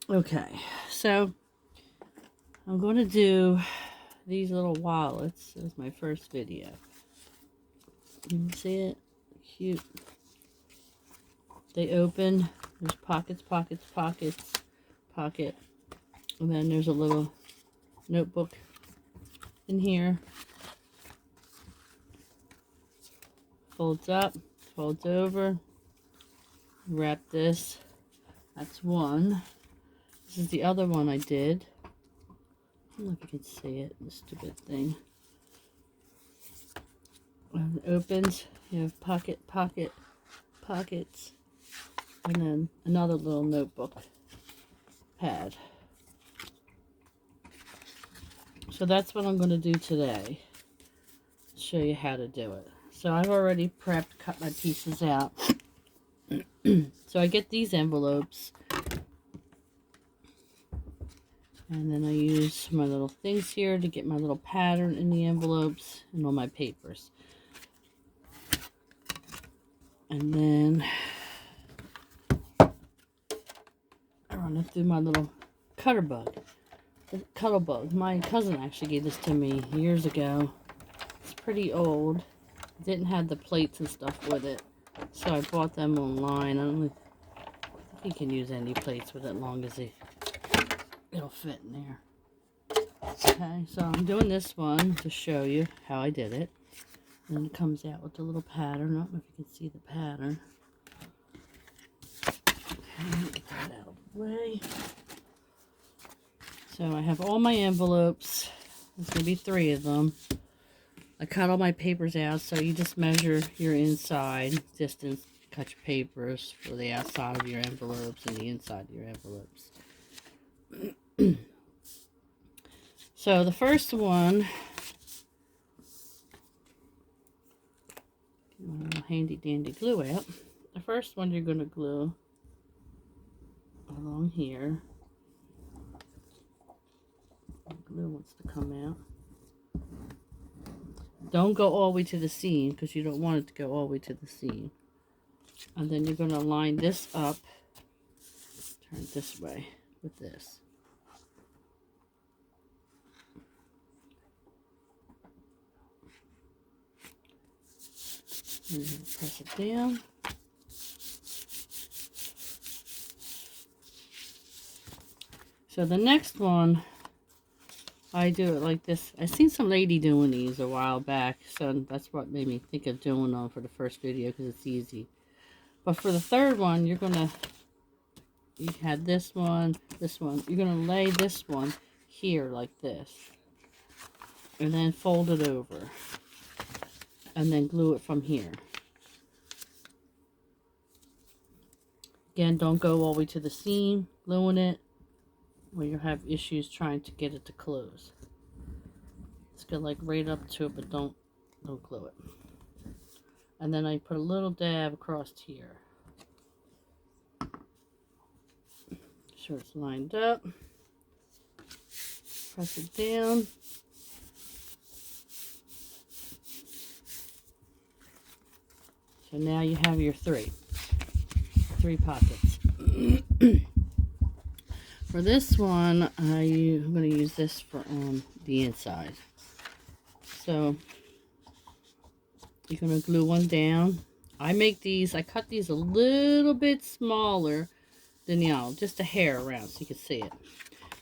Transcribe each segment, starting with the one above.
Okay, so I'm going to do these little wallets. This is my first video. You can see it? Cute. They open. There's pockets, pockets, pockets, pocket. And then there's a little notebook in here. Folds up, folds over. Wrap this. That's one. This is the other one I did. I don't know if you can see it, this stupid thing. When it opens, you have pocket, pocket, pockets, and then another little notebook pad. So that's what I'm going to do today. Show you how to do it. So I've already prepped, cut my pieces out. So I get these envelopes. And then I use my little things here to get my little pattern in the envelopes and all my papers. And then I run it through my little cutter bug. The cutter bug. My cousin actually gave this to me years ago. It's pretty old. It didn't have the plates and stuff with it. So I bought them online. I don't think you can use any plates with it as long as it'll fit in there. Okay, so I'm doing this one to show you how I did it. And then it comes out with the little pattern. I don't know if you can see the pattern. Okay, get that out of the way. So I have all my envelopes. There's going to be 3 of them. I cut all my papers out, so you just measure your inside distance. Cut your papers for the outside of your envelopes and the inside of your envelopes. So the first one, handy dandy glue out. The first one you're going to glue along here. The glue wants to come out. Don't go all the way to the seam because you don't want it to go all the way to the seam. And then you're going to line this up, turn it this way with this. And then press it down. So the next one, I do it like this. I seen some lady doing these a while back, so that's what made me think of doing them for the first video because it's easy. But for the third one, you had this one. You're going to lay this one here like this. And then fold it over. And then glue it from here. Again, don't go all the way to the seam, gluing it, or you'll have issues trying to get it to close. Just go like right up to it, but don't glue it. And then I put a little dab across here. Sure it's lined up. Press it down. So now you have your 3 pockets. For this one, I'm going to use this for the inside. So you're going to glue one down. I cut these a little bit smaller than y'all, just a hair around so you can see it.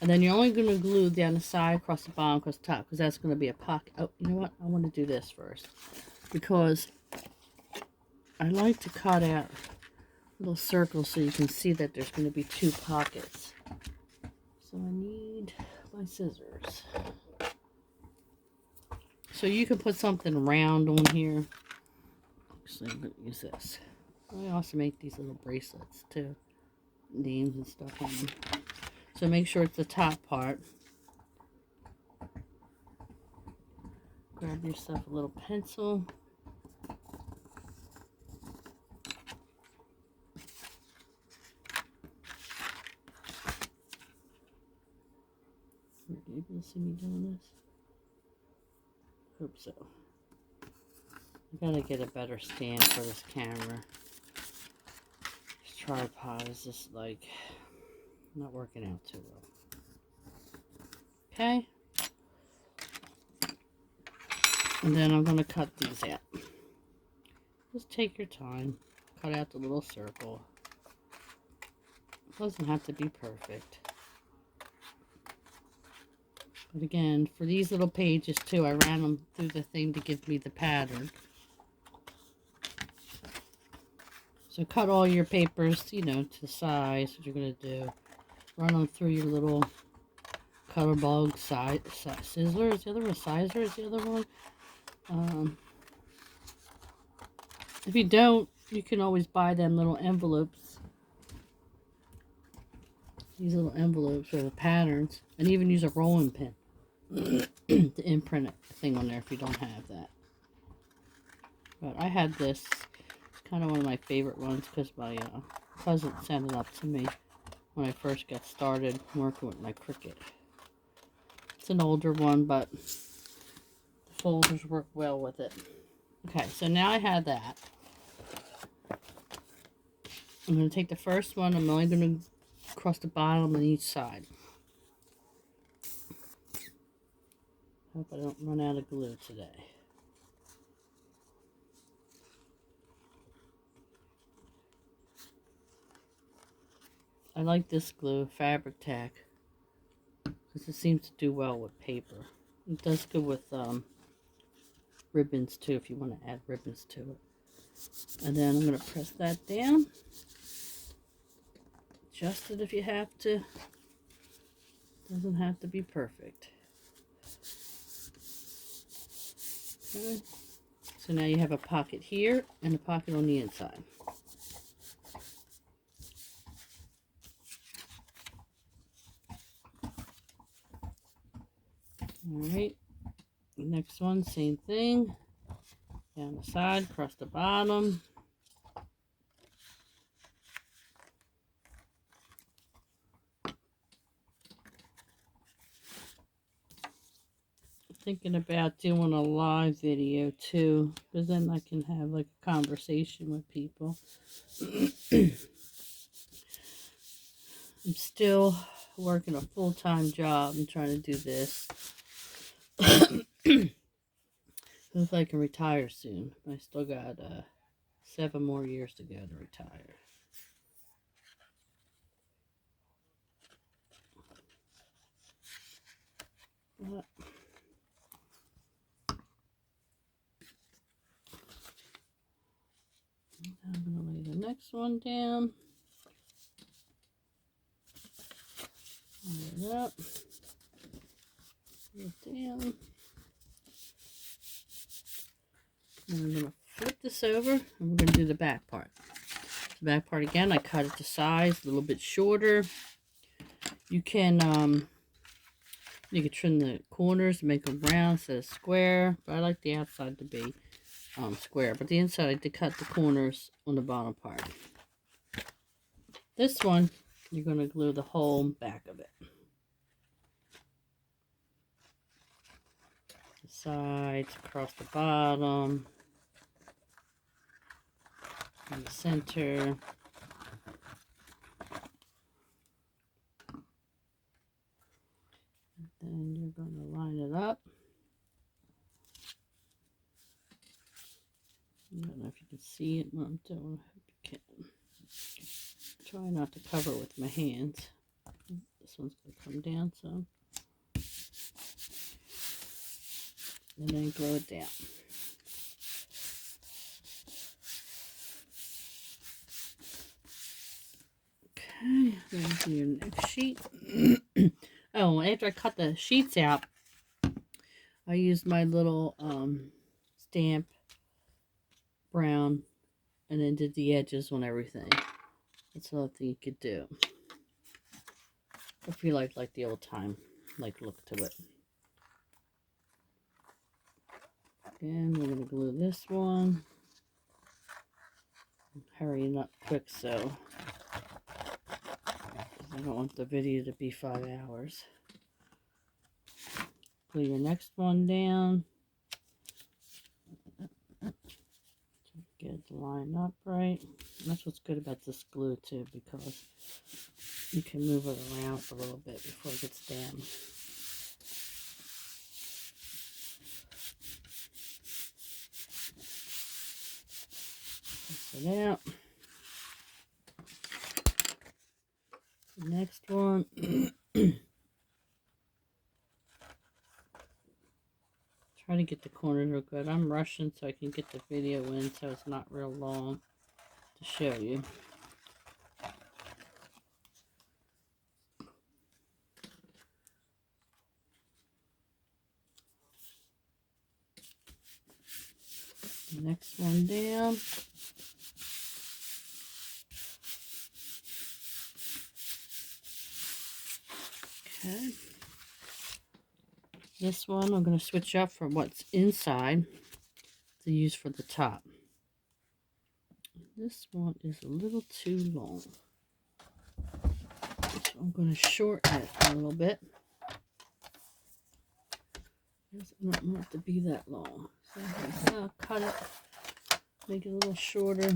And then you're only going to glue down the side, across the bottom, across the top, because that's going to be a pocket. Oh, you know what? I want to do this first, because I like to cut out little circles so you can see that there's going to be 2 pockets. So I need my scissors. So you can put something round on here. Actually, I'm going to use this. I also make these little bracelets too. Names and stuff on them. So make sure it's the top part. Grab yourself a little pencil. Are you able to see me doing this? Hope so. I gotta get a better stand for this camera. This tripod is just like Not working out too well. Okay. And then I'm going to cut these out. Just take your time. Cut out the little circle. It doesn't have to be perfect. But again, for these little pages too, I ran them through the thing to give me the pattern. So cut all your papers, you know, to size, what you're going to do. Run them through your little color bulb sizzler. Is the other one sizer? Is the other one? If you don't, you can always buy them little envelopes. These little envelopes are the patterns. And even use a rolling pin to imprint a thing on there if you don't have that. But I had this. It's kind of one of my favorite ones because my cousin sent it up to me when I first got started working with my Cricut. It's an older one, but the folders work well with it. Okay, so now I have that. I'm going to take the first one. I'm only going to cross the bottom on each side. Hope I don't run out of glue today. I like this glue, Fabric Tac, because it seems to do well with paper. It does good with ribbons too, if you want to add ribbons to it. And then I'm going to press that down. Adjust it if you have to. Doesn't have to be perfect. Okay. So now you have a pocket here and a pocket on the inside. Alright, the next one, same thing. Down the side, across the bottom. Thinking about doing a live video too, because then I can have like a conversation with people. I'm still working a full-time job and trying to do this. Looks like I can retire soon. I still got 7 more years to go to retire. But I'm going to lay the next one down. Line it up. Put it down. And I'm going to flip this over and we're going to do the back part. The back part again, I cut it to size, a little bit shorter. You can trim the corners, make them round instead of square, but I like the outside to be square. But the inside, I did cut the corners on the bottom part. This one, you're going to glue the whole back of it. The sides, across the bottom, in the center. Then you're going to line it up. I don't know if you can see it what I'm doing. I hope you can. Try not to cover with my hands. This one's going to come down some. And then glue it down. Okay, then do your next sheet. Oh, after I cut the sheets out, I used my little stamp brown and then did the edges on everything. That's all I think you could do. If you like the old time look to it. Again, we're going to glue this one. I'm hurrying up quick so I don't want the video to be 5 hours. Glue your next one down. Get it to line up right. And that's what's good about this glue too, because You can move it around a little bit before it gets damp. Press it out. Next one. Try to get the corners real good. I'm rushing so I can get the video in so it's not real long to show you. Next one down. Okay. This one I'm going to switch up from what's inside to use for the top. This one is a little too long. So I'm going to shorten it a little bit. It doesn't want it to be that long. So I'm going to cut it, make it a little shorter.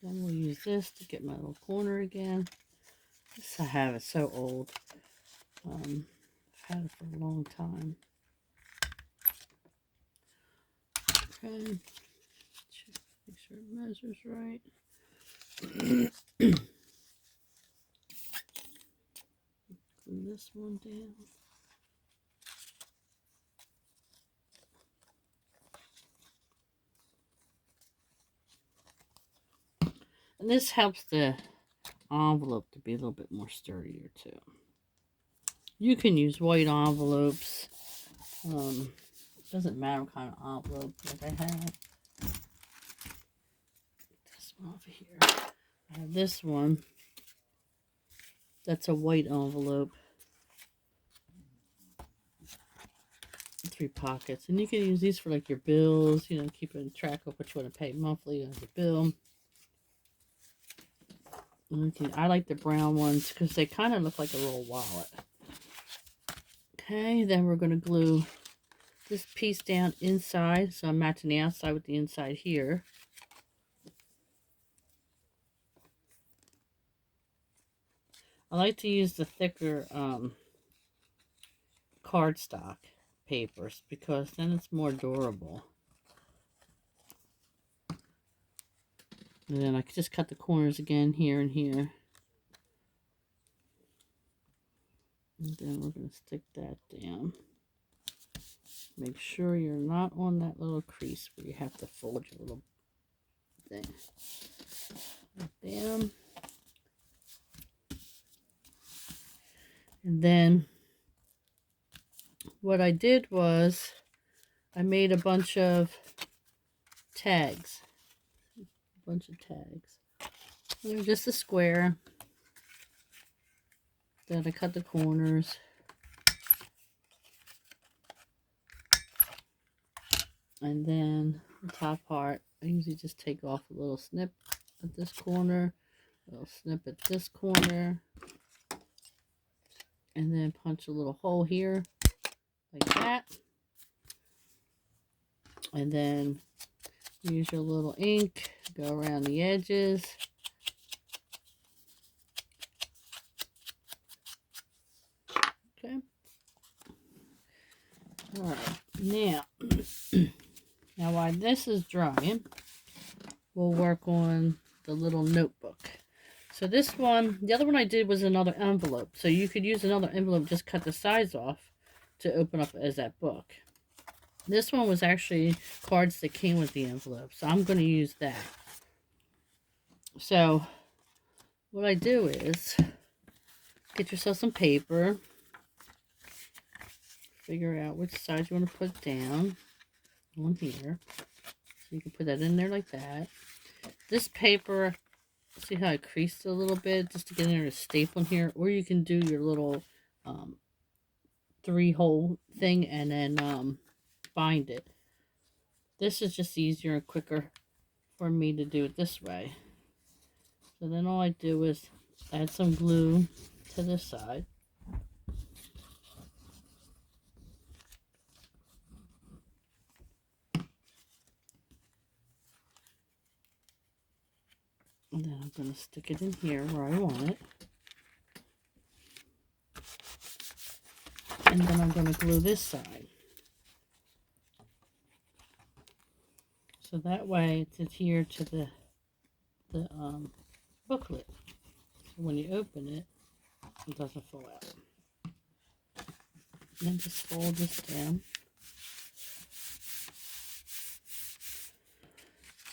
Then we'll use this to get my little corner again. This I have, it's so old. I've had it for a long time. Okay, make sure it measures right. Glue this one down. And this helps the envelope to be a little bit more sturdier too. You can use white envelopes. Doesn't matter what kind of envelope like I have. This one over here. I have this one. That's a white envelope. 3 pockets. And you can use these for like your bills, you know, keeping track of what you want to pay monthly as a bill. I like the brown ones because they kind of look like a little wallet. Okay, then we're going to glue this piece down inside. So I'm matching the outside with the inside here. I like to use the thicker cardstock papers because then it's more durable. And then I can just cut the corners again here and here. And then we're going to stick that down. Make sure you're not on that little crease where you have to fold your little thing. Down. And then what I did was I made a bunch of tags. They're just a square. Then I cut the corners. And then the top part, I usually just take off a little snip at this corner, a little snip at this corner, and then punch a little hole here, like that. And then use your little ink, go around the edges. Okay. All right. Now, while this is drying, we'll work on the little notebook. So this one, the other one I did was another envelope. So you could use another envelope, just cut the sides off to open up as that book. This one was actually cards that came with the envelope. So I'm going to use that. So what I do is get yourself some paper. Figure out which side you want to put down. One here. So you can put that in there like that. This paper, see how I creased it a little bit just to get in there to staple in here, or you can do your little 3-hole thing and then bind it. This is just easier and quicker for me to do it this way. So then all I do is add some glue to this side. And then I'm going to stick it in here where I want it. And then I'm going to glue this side. So that way it's adhered to the booklet. So when you open it, it doesn't fall out. And then just fold this down.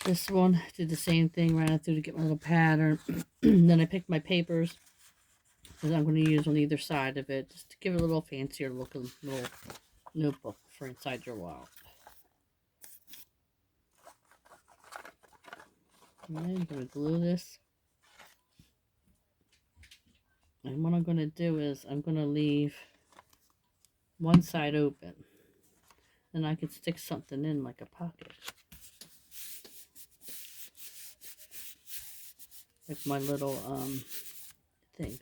This one, did the same thing, ran it through to get my little pattern. Then I picked my papers that I'm going to use on either side of it, just to give it a little fancier looking little notebook for inside your wallet. And then I'm going to glue this. And what I'm going to do is I'm going to leave one side open. Then I could stick something in like a pocket. Like my little things.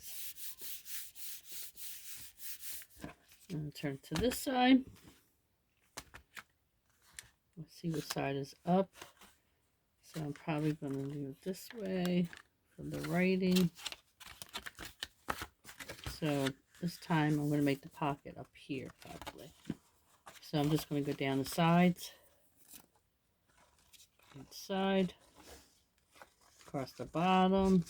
And turn to this side. Let's see what side is up. So I'm probably going to do it this way for the writing. So this time I'm going to make the pocket up here probably. So I'm just going to go down the sides. Each side. Across the bottom.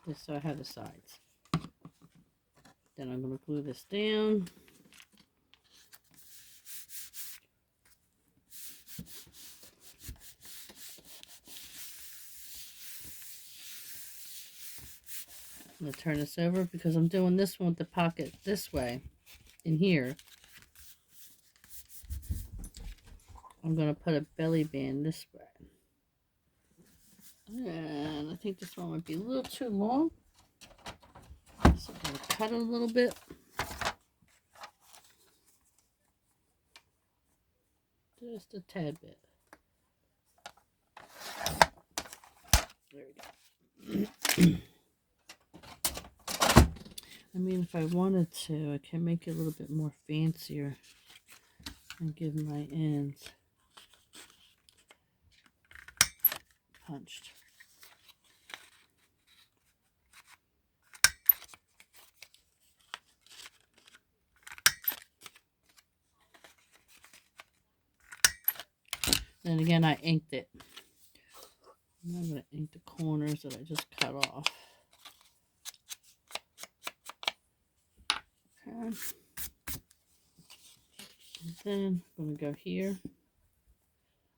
Just so I have the sides. Then I'm going to glue this down. I'm going to turn this over because I'm doing this one with the pocket this way in here. I'm going to put a belly band this way. And I think this one might be a little too long. So I'm going to cut it a little bit. Just a tad bit. There we go. I mean, if I wanted to, I can make it a little bit more fancier and give my ends punched. And again, I inked it. And I'm going to ink the corners that I just cut off. Okay. And then I'm going to go here.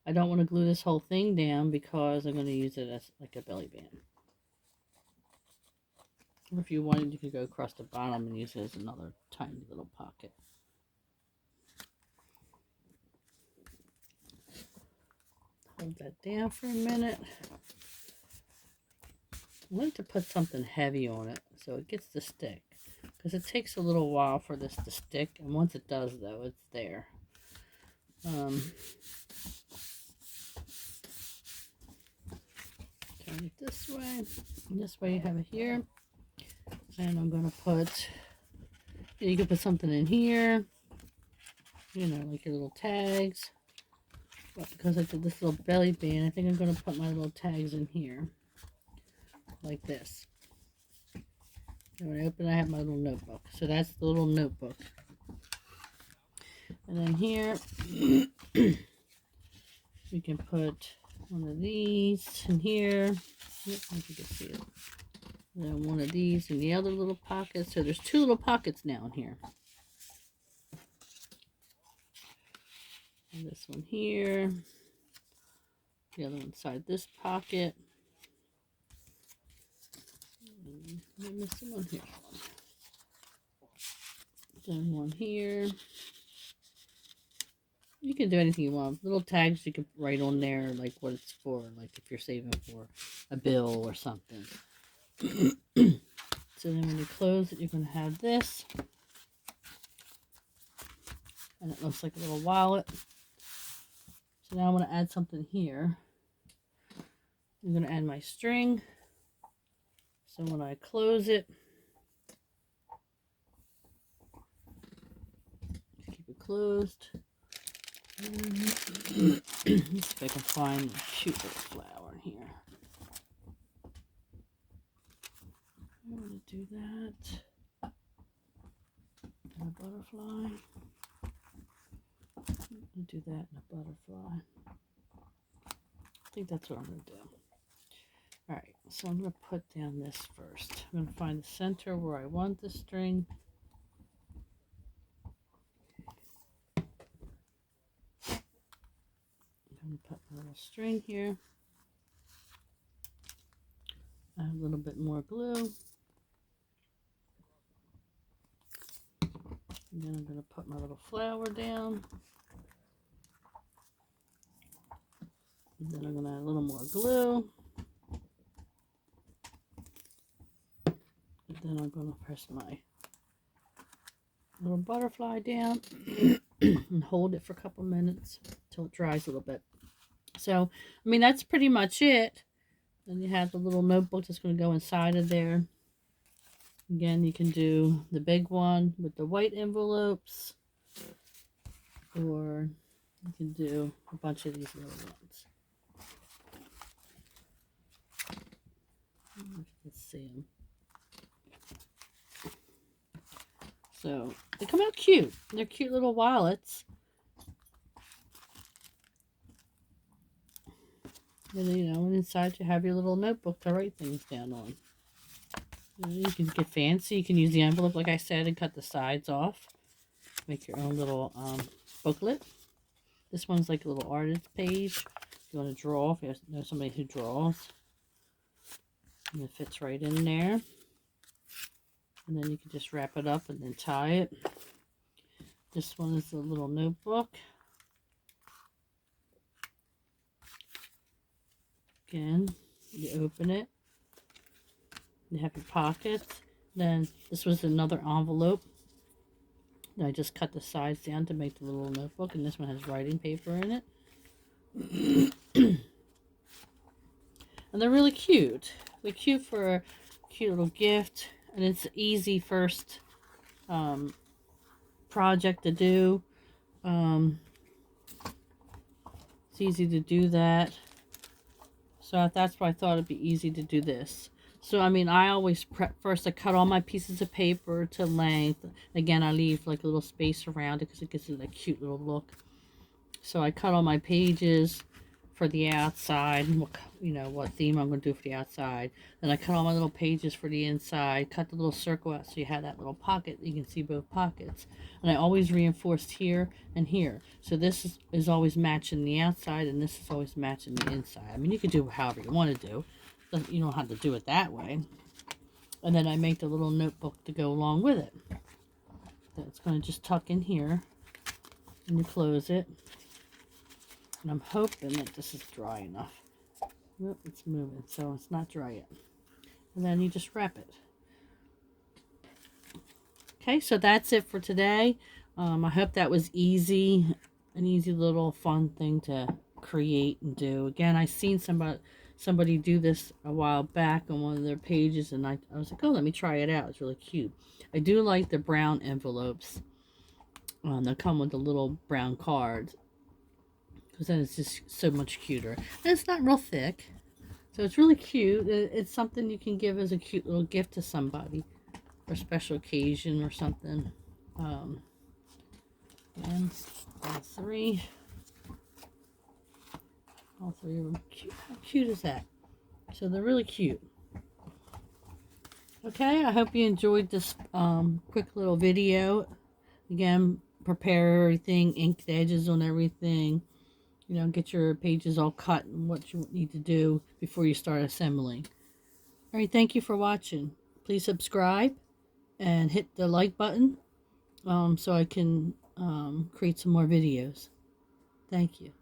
I don't want to glue this whole thing down because I'm going to use it as like a belly band. Or if you wanted, you could go across the bottom and use it as another tiny little pocket. Hold that down for a minute. I like to put something heavy on it so it gets to stick. Because it takes a little while for this to stick. And once it does, though, it's there. Turn it this way. And this way you have it here. And I'm going to put, you can put something in here. You know, like your little tags. But because I did this little belly band, I think I'm going to put my little tags in here. Like this. And when I open it, I have my little notebook. So that's the little notebook. And then here, we can put one of these in here. Yep, I think you can see it. And then one of these in the other little pocket. So there's two little pockets now in here. And this one here. The other one inside this pocket. And I'm missing one here. Then one here. You can do anything you want. Little tags you can write on there, like what it's for, like if you're saving for a bill or something. So then when you close it, you're going to have this. And it looks like a little wallet. So now I'm going to add something here. I'm going to add my string. So when I close it, keep it closed. Let's see if I can find a cute little flower in here. I'm going to do that. And a butterfly. I'm going to do that and a butterfly. I think that's what I'm going to do. Alright, so I'm going to put down this first. I'm going to find the center where I want the string. I'm going to put a little string here. Add a little bit more glue. And then I'm going to put my little flower down. And then I'm going to add a little more glue. And then I'm going to press my little butterfly down and hold it for a couple minutes until it dries a little bit. So, I mean, that's pretty much it. Then you have the little notebook that's going to go inside of there. Again, you can do the big one with the white envelopes, or you can do a bunch of these little ones. Let's see them. So they come out cute. They're cute little wallets. And you know, and inside you have your little notebook to write things down on. You can get fancy. You can use the envelope, like I said, and cut the sides off. Make your own little booklet. This one's like a little artist page. If you want to draw, if you know somebody who draws. And it fits right in there. And then you can just wrap it up and then tie it. This one is a little notebook. Again, you open it. You have your pockets. Then this was another envelope. I just cut the sides down to make the little notebook, and this one has writing paper in it. And they're really cute. They're cute for a cute little gift, and it's an easy first project to do. It's easy to do that. So that's why I thought it'd be easy to do this. So, I mean, I always prep first. I cut all my pieces of paper to length. Again, I leave like a little space around it because it gives it a cute little look. So I cut all my pages for the outside, what theme I'm going to do for the outside. Then I cut all my little pages for the inside, cut the little circle out so you have that little pocket. You can see both pockets. And I always reinforced here and here. So this is always matching the outside, and this is always matching the inside. I mean, you can do however you want to do. You don't have to do it that way. And then I make the little notebook to go along with it. That's going to just tuck in here. And you close it. And I'm hoping that this is dry enough. Nope, it's moving, so it's not dry yet. And then you just wrap it. Okay, so that's it for today. I hope that was easy. An easy little fun thing to create and do. Again, I seen somebody do this a while back on one of their pages, and I was like, oh, let me try it out. It's really cute. I do like the brown envelopes. They come with the little brown cards, because then it's just so much cuter. And it's not real thick, so it's really cute. It's something you can give as a cute little gift to somebody for a special occasion or something. And all three of them cute. How cute is that? So they're really cute. Okay, I hope you enjoyed this quick little video. Again, prepare everything, ink the edges on everything. Get your pages all cut and what you need to do before you start assembling. All right, thank you for watching. Please subscribe and hit the like button so I can create some more videos. Thank you.